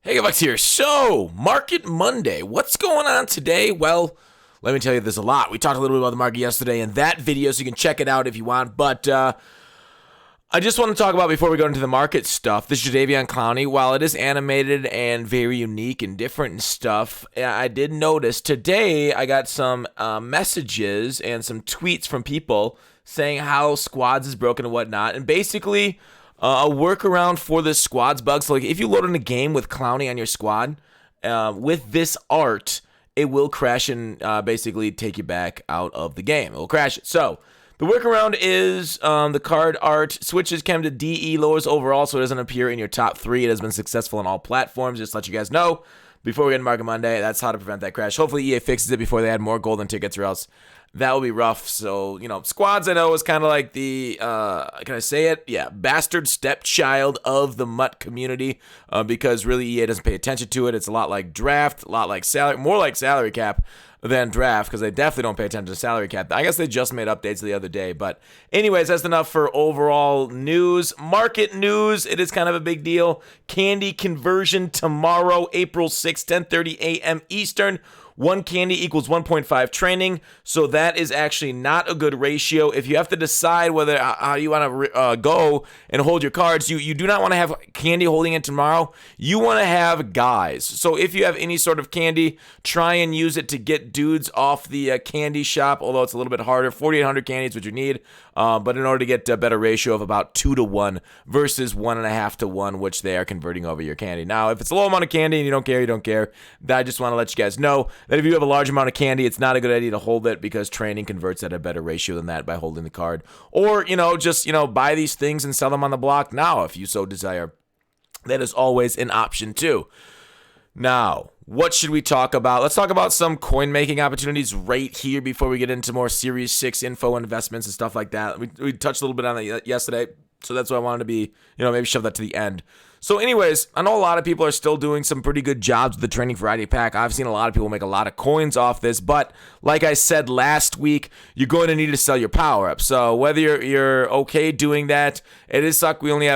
Hey, Bucks here. So, Market Monday. What's going on today? Well, let me tell you, there's a lot. We talked a little bit about the market yesterday in that video, so you can check it out if you want. But I just want to talk about, before we go into the market stuff, this Jadeveon Clowney. While it is animated and very unique and different and stuff, I did notice today I got some messages and some tweets from people saying how squads is broken and whatnot. And basically, a workaround for this squads bug. So, like, if you load in a game with Clowney on your squad, with this art, it will crash and basically take you back out of the game. It will crash it. So, the workaround is the card art switches chem to DE, lowers overall, so it doesn't appear in your top 3. It has been successful on all platforms. Just to let you guys know, before we get into Market Monday, that's how to prevent that crash. Hopefully, EA fixes it before they add more golden tickets, or else that will be rough. So, squads, I know, is kind of like the, can I say it? Yeah, bastard stepchild of the MUT community, because really EA doesn't pay attention to it. It's a lot like draft, a lot like salary, more like salary cap than draft, because they definitely don't pay attention to salary cap. I guess they just made updates the other day. But anyways, that's enough for overall news. Market news, it is kind of a big deal. Candy conversion tomorrow, April 6th, 10:30 a.m. Eastern. 1 candy equals 1.5 training, so that is actually not a good ratio. If you have to decide whether how you want to go and hold your cards, you do not want to have candy holding it tomorrow. You want to have guys. So if you have any sort of candy, try and use it to get dudes off the candy shop, although it's a little bit harder. 4,800 candy is what you need, but in order to get a better ratio of about 2 to 1 versus 1.5 to 1, which they are converting over your candy. Now, if it's a low amount of candy and you don't care, you don't care. I just want to let you guys know that if you have a large amount of candy, it's not a good idea to hold it, because training converts at a better ratio than that by holding the card. Or, just buy these things and sell them on the block now if you so desire. That is always an option too. Now, what should we talk about? Let's talk about some coin making opportunities right here before we get into more Series 6 info, investments, and stuff like that. We touched a little bit on that yesterday, so that's why I wanted to be, maybe shove that to the end. So anyways, I know a lot of people are still doing some pretty good jobs with the Training Variety Pack. I've seen a lot of people make a lot of coins off this, but like I said last week, you're going to need to sell your power-ups. So whether you're okay doing that, it does suck we only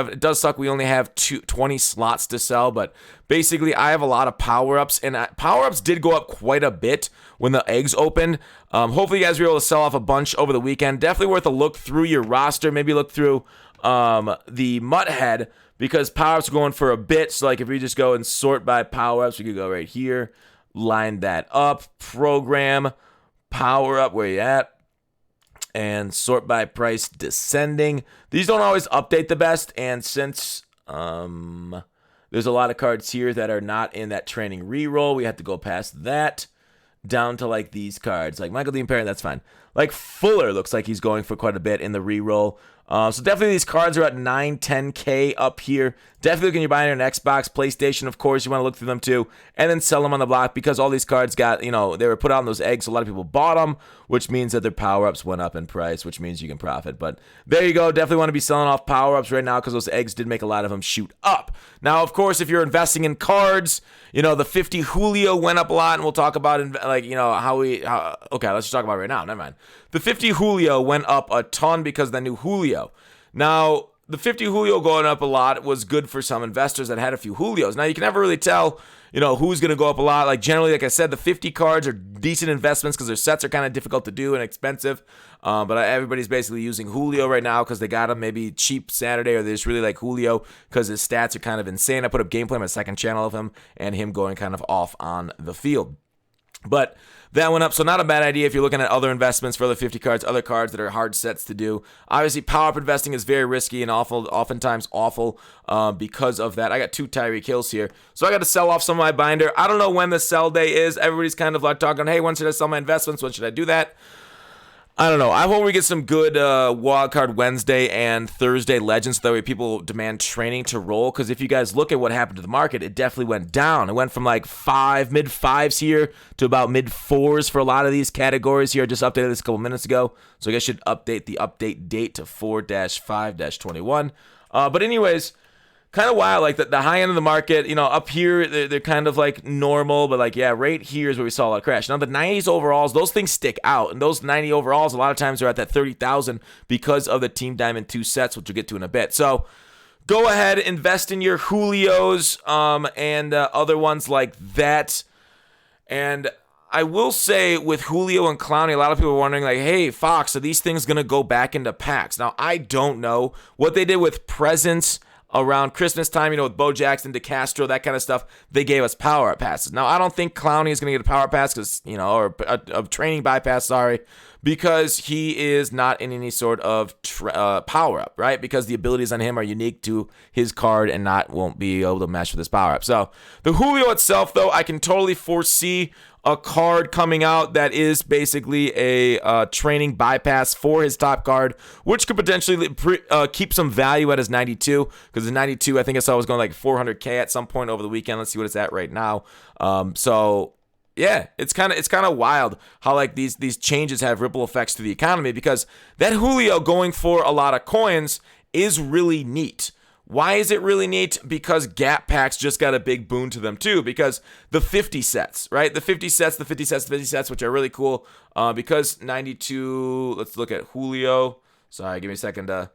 have 20 slots to sell, but basically I have a lot of power-ups, and power-ups did go up quite a bit when the eggs opened. Hopefully you guys were able to sell off a bunch over the weekend. Definitely worth a look through your roster. Maybe look through the MUT head, because power-ups are going for a bit. So, like, if we just go and sort by power-ups, we could go right here, line that up, program, power-up, where you at, and sort by price descending. These don't always update the best, and since there's a lot of cards here that are not in that training reroll, we have to go past that down to, like, these cards. Like Michael Dean Perry, that's fine. Like, Fuller looks like he's going for quite a bit in the reroll. So definitely these cards are at 9, 10K up here. Definitely when you're buying an Xbox, PlayStation, of course, you want to look through them too, and then sell them on the block, because all these cards got, they were put out in those eggs, so a lot of people bought them, which means that their power-ups went up in price, which means you can profit. But there you go. Definitely want to be selling off power-ups right now, because those eggs did make a lot of them shoot up. Now, of course, if you're investing in cards, the 50 Julio went up a lot, and we'll talk about, okay, let's just talk about it right now. Never mind. The 50 Julio went up a ton because of the new Julio. Now, the 50 Julio going up a lot was good for some investors that had a few Julios. Now, you can never really tell, who's going to go up a lot. Like, generally, like I said, the 50 cards are decent investments because their sets are kind of difficult to do and expensive. But everybody's basically using Julio right now because they got him maybe cheap Saturday, or they just really like Julio because his stats are kind of insane. I put up gameplay on my second channel of him and him going kind of off on the field. But that went up, so not a bad idea if you're looking at other investments for other 50 cards, other cards that are hard sets to do. Obviously, power-up investing is very risky and oftentimes awful because of that. I got 2 Tyreek Hills here, so I got to sell off some of my binder. I don't know when the sell day is. Everybody's kind of like talking, hey, when should I sell my investments? When should I do that? I don't know. I hope we get some good Wildcard Wednesday and Thursday Legends, so that way people demand training to roll. Because if you guys look at what happened to the market, it definitely went down. It went from like mid 5s here to about mid 4s for a lot of these categories here. I just updated this a couple minutes ago, so I guess I should update the update date to 4-5-21. But anyways, kind of wild, like the high end of the market, up here, they're kind of like normal, but like, yeah, right here is where we saw a lot of crash. Now, the 90s overalls, those things stick out, and those 90 overalls, a lot of times are at that 30,000 because of the Team Diamond 2 sets, which we'll get to in a bit. So, go ahead, invest in your Julios and other ones like that. And I will say with Julio and Clowney, a lot of people are wondering, like, hey, Fox, are these things going to go back into packs? Now, I don't know. What they did with presents around Christmas time, with Bo Jackson, DeCastro, that kind of stuff, they gave us power-up passes. Now, I don't think Clowney is going to get a power pass or a training bypass, because he is not in any sort of power-up, right? Because the abilities on him are unique to his card and won't be able to mesh with his power-up. So, the Julio itself, though, I can totally foresee a card coming out that is basically a training bypass for his top card, which could potentially keep some value at his 92, because the 92, I think I saw was going like 400K at some point over the weekend. Let's see what it's at right now. Yeah, it's kind of wild how like these changes have ripple effects to the economy, because that Julio going for a lot of coins is really neat. Why is it really neat? Because Gap Packs just got a big boon to them too, because the 50 sets, right? The 50 sets, which are really cool, because 92, let's look at Julio. Sorry, give me a second to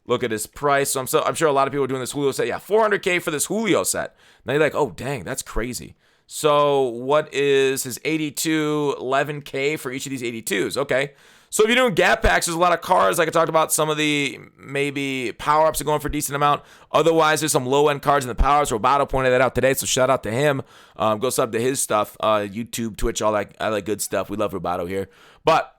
look at his price. So I'm sure a lot of people are doing this Julio set. Yeah, 400K for this Julio set. Now you're like, oh, dang, that's crazy. So what is his 82, 11K for each of these 82s? Okay. So if you're doing Gap Packs, there's a lot of cards. Like I talked about, some of the maybe power-ups are going for a decent amount. Otherwise, there's some low-end cards in the power-ups. Roboto pointed that out today, so shout out to him. Go sub to his stuff, YouTube, Twitch, all that good stuff. We love Roboto here. But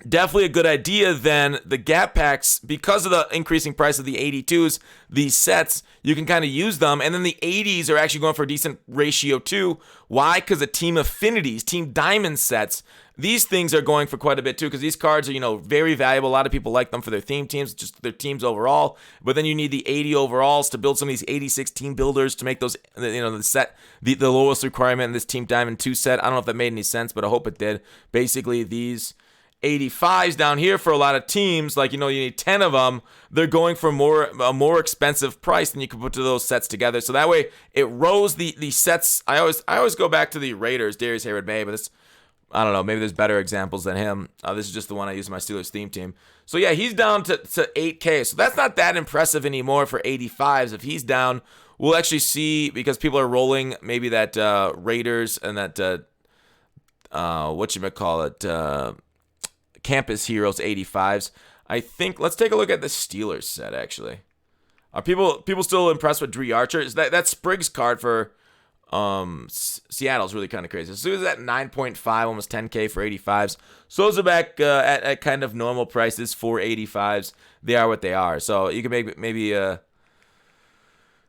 definitely a good idea then. The Gap Packs, because of the increasing price of the 82s, these sets, you can kind of use them. And then the 80s are actually going for a decent ratio too. Why? Because the Team Affinities, Team Diamond sets, these things are going for quite a bit too, because these cards are, very valuable. A lot of people like them for their theme teams, just their teams overall. But then you need the 80 overalls to build some of these 86 team builders to make those, the set, the lowest requirement in this Team Diamond 2 set. I don't know if that made any sense, but I hope it did. Basically, these 85s down here for a lot of teams, like, you need 10 of them. They're going for a more expensive price than you can put to those sets together. So that way it rose the sets. I always go back to the Raiders, Darius Heyward-May, but this, I don't know, maybe there's better examples than him. This is just the one I use in my Steelers theme team. So yeah, he's down to 8K. So that's not that impressive anymore for 85s. If he's down, we'll actually see, because people are rolling maybe that Raiders and that Campus Heroes 85s. I think, let's take a look at the Steelers set, actually. Are people still impressed with Dre Archer? Is that Spriggs card for Seattle's really kind of crazy. So it was at 9.5, almost 10K for 85s. So those are back at kind of normal prices for 85s. They are what they are. So you can maybe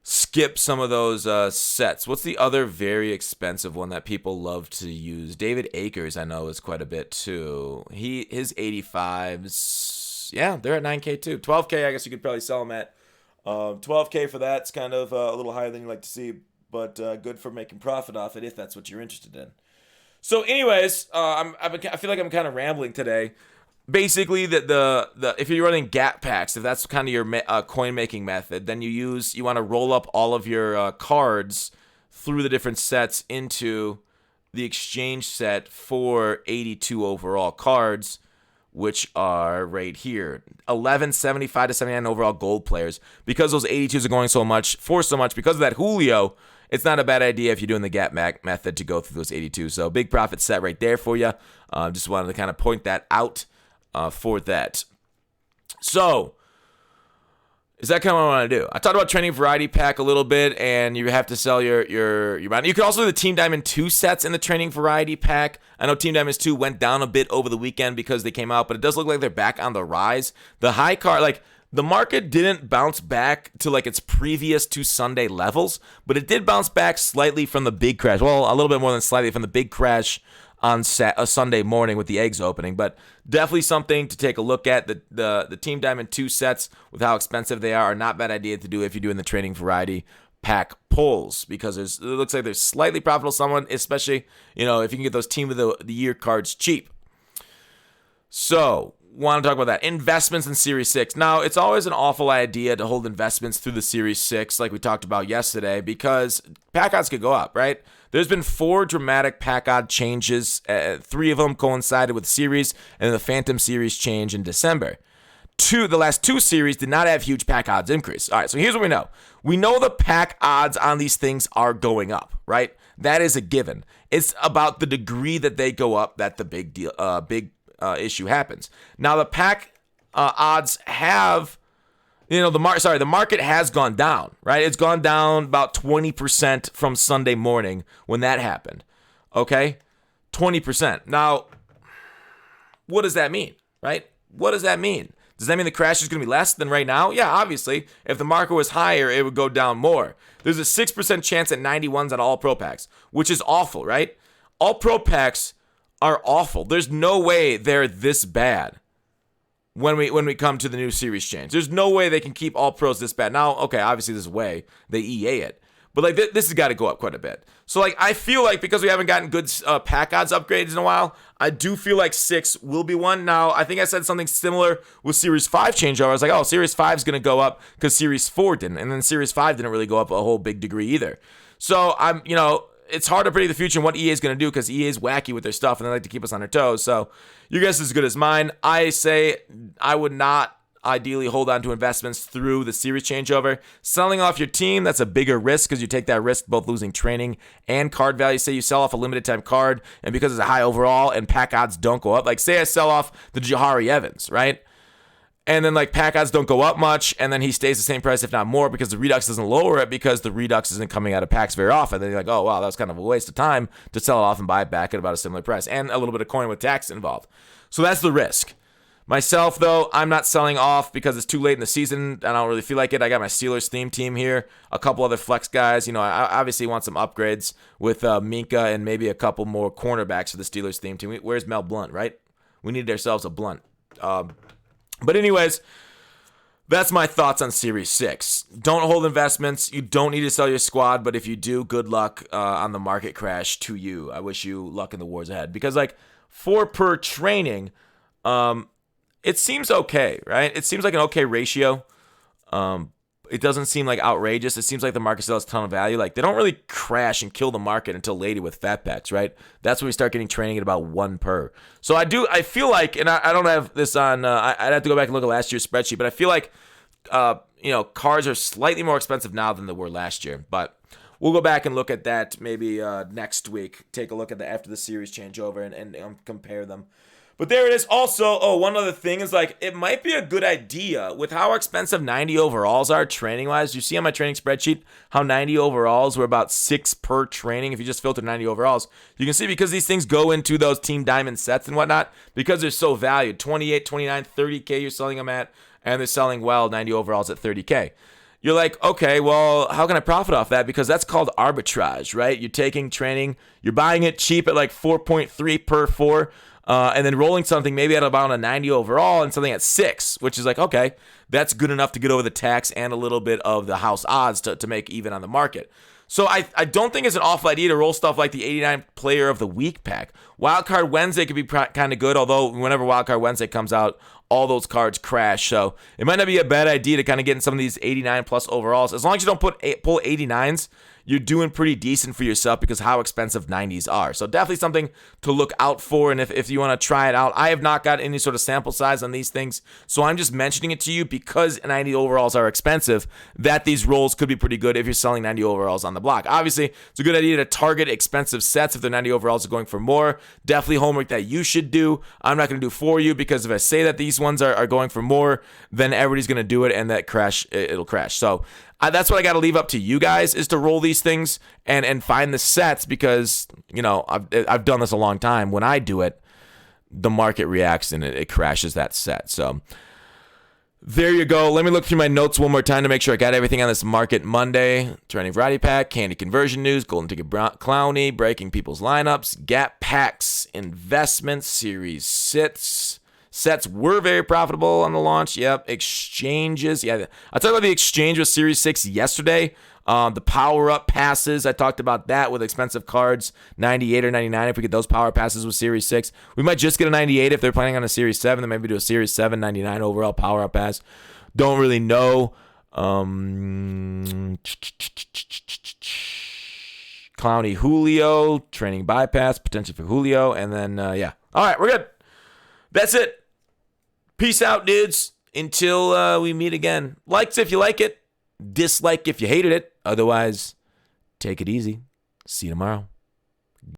skip some of those sets. What's the other very expensive one that people love to use? David Akers, I know, is quite a bit too. His 85s, yeah, they're at 9K too. 12K, I guess you could probably sell them at. 12K for that's kind of a little higher than you like to see, but good for making profit off it if that's what you're interested in. So, anyways, I feel like I'm kind of rambling today. Basically, the if you're running Gap Packs, if that's kind of your coin making method, then you want to roll up all of your cards through the different sets into the exchange set for 82 overall cards, which are right here. 11, 75 to 79 overall gold players. Because those 82s are going so much, because of that Julio, it's not a bad idea if you're doing the Gap method to go through those 82. So big profit set right there for you. Just wanted to kind of point that out for that. So, is that kind of what I want to do? I talked about training variety pack a little bit, and you have to sell your bounty. You can also do the Team Diamond 2 sets in the training variety pack. I know Team Diamonds 2 went down a bit over the weekend because they came out, but it does look like they're back on the rise. The high card, like, the market didn't bounce back to like its previous 2 Sunday levels, but it did bounce back slightly from the big crash. Well, a little bit more than slightly from the big crash on a Sunday morning with the eggs opening, but definitely something to take a look at. The Team Diamond 2 sets, with how expensive they are not bad idea to do if you're doing the training variety pack pulls, because it looks like there's slightly profitable someone, especially, if you can get those Team of the Year cards cheap. So, want to talk about that. Investments in Series 6. Now, it's always an awful idea to hold investments through the Series 6, like we talked about yesterday, because pack odds could go up, right? There's been 4 dramatic pack odd changes. 3 of them coincided with Series, and then the Phantom Series change in December. the last two series did not have huge pack odds increase. All right, so here's what we know. We know the pack odds on these things are going up, right? That is a given. It's about the degree that they go up that the big issue happens. Now the pack odds have, the market has gone down, right? It's gone down about 20% from Sunday morning when that happened. Okay, 20%. Now, what does that mean, right? What does that mean? Does that mean the crash is going to be less than right now? Yeah, obviously. If the market was higher, it would go down more. There's a 6% chance at 91s on all pro packs, which is awful, right? All pro packs are awful. There's no way they're this bad when we come to the new series change. There's no way they can keep all pros this bad. Now, okay, obviously there's a way. They EA it. But like this has got to go up quite a bit. So like I feel like because we haven't gotten good pack odds upgrades in a while, I do feel like 6 will be one. Now I think I said something similar with Series 5 changeover. I was like, oh, Series 5 is going to go up because Series 4 didn't, and then Series 5 didn't really go up a whole big degree either. So it's hard to predict the future and what EA is going to do because EA is wacky with their stuff and they like to keep us on our toes. So your guess is as good as mine. I say I would not ideally hold on to investments through the series changeover. Selling off your team, that's a bigger risk because you take that risk both losing training and card value. Say you sell off a limited time card and because it's a high overall and pack odds don't go up. Like say I sell off the Jahari Evans, right? And then like pack odds don't go up much and then he stays the same price if not more because the Redux doesn't lower it because the Redux isn't coming out of packs very often. Then you're like, oh wow, that was kind of a waste of time to sell it off and buy it back at about a similar price and a little bit of coin with tax involved. So that's the risk. Myself, though, I'm not selling off because it's too late in the season and I don't really feel like it. I got my Steelers theme team here, a couple other flex guys. I obviously want some upgrades with Minka and maybe a couple more cornerbacks for the Steelers theme team. Where's Mel Blount, right? We need ourselves a Blount. But anyways, that's my thoughts on Series 6. Don't hold investments. You don't need to sell your squad, but if you do, good luck on the market crash to you. I wish you luck in the wars ahead because like 4 per training, it seems okay, right? It seems like an okay ratio. It doesn't seem like outrageous. It seems like the market still has a ton of value. Like they don't really crash and kill the market until later with fat packs, right? That's when we start getting training at about 1 per. So I feel like, and I don't have this on, I'd have to go back and look at last year's spreadsheet, but I feel like, cards are slightly more expensive now than they were last year. But we'll go back and look at that maybe next week. Take a look at after the series changeover and compare them. But there it is. Also, one other thing is like it might be a good idea with how expensive 90 overalls are training-wise. You see on my training spreadsheet how 90 overalls were about 6 per training. If you just filter 90 overalls, you can see because these things go into those Team Diamond sets and whatnot, because they're so valued, 28, 29, 30K you're selling them at, and they're selling well 90 overalls at 30K. You're like, okay, well, how can I profit off that? Because that's called arbitrage, right? You're taking training, you're buying it cheap at like 4.3 per 4, and then rolling something maybe at about a 90 overall and something at 6, which is like, okay, that's good enough to get over the tax and a little bit of the house odds to make even on the market. So I don't think it's an awful idea to roll stuff like the 89 player of the week pack. Wildcard Wednesday could be kind of good, although whenever Wildcard Wednesday comes out, all those cards crash. So it might not be a bad idea to kind of get in some of these 89 plus overalls. As long as you don't pull 89s, you're doing pretty decent for yourself because how expensive 90s are. So definitely something to look out for. And if you want to try it out, I have not got any sort of sample size on these things. So I'm just mentioning it to you because 90 overalls are expensive, that these rolls could be pretty good if you're selling 90 overalls on the block. Obviously, it's a good idea to target expensive sets if the 90 overalls are going for more. Definitely homework that you should do. I'm not going to do for you because if I say that these ones are going for more, then everybody's going to do it and that crash, it'll crash. So that's what I got to leave up to you guys is to roll these things and find the sets because, I've done this a long time. When I do it, the market reacts and it crashes that set. So there you go. Let me look through my notes one more time to make sure I got everything on this Market Monday. Trending Variety Pack, Candy Conversion News, Golden Ticket Clowny, Breaking People's Lineups, Gap Packs, Investments, Series Sets were very profitable on the launch. Yep. Exchanges. Yeah. I talked about the exchange with Series 6 yesterday. The power-up passes. I talked about that with expensive cards. 98 or 99 if we get those power passes with Series 6. We might just get a 98 if they're planning on a Series 7. Then maybe do a Series 7, 99 overall power-up pass. Don't really know. Clowny Julio. Training bypass. Potential for Julio. And then, yeah. All right. We're good. That's it. Peace out, dudes. until we meet again. Likes if you like it, dislike if you hated it. Otherwise, take it easy. See you tomorrow.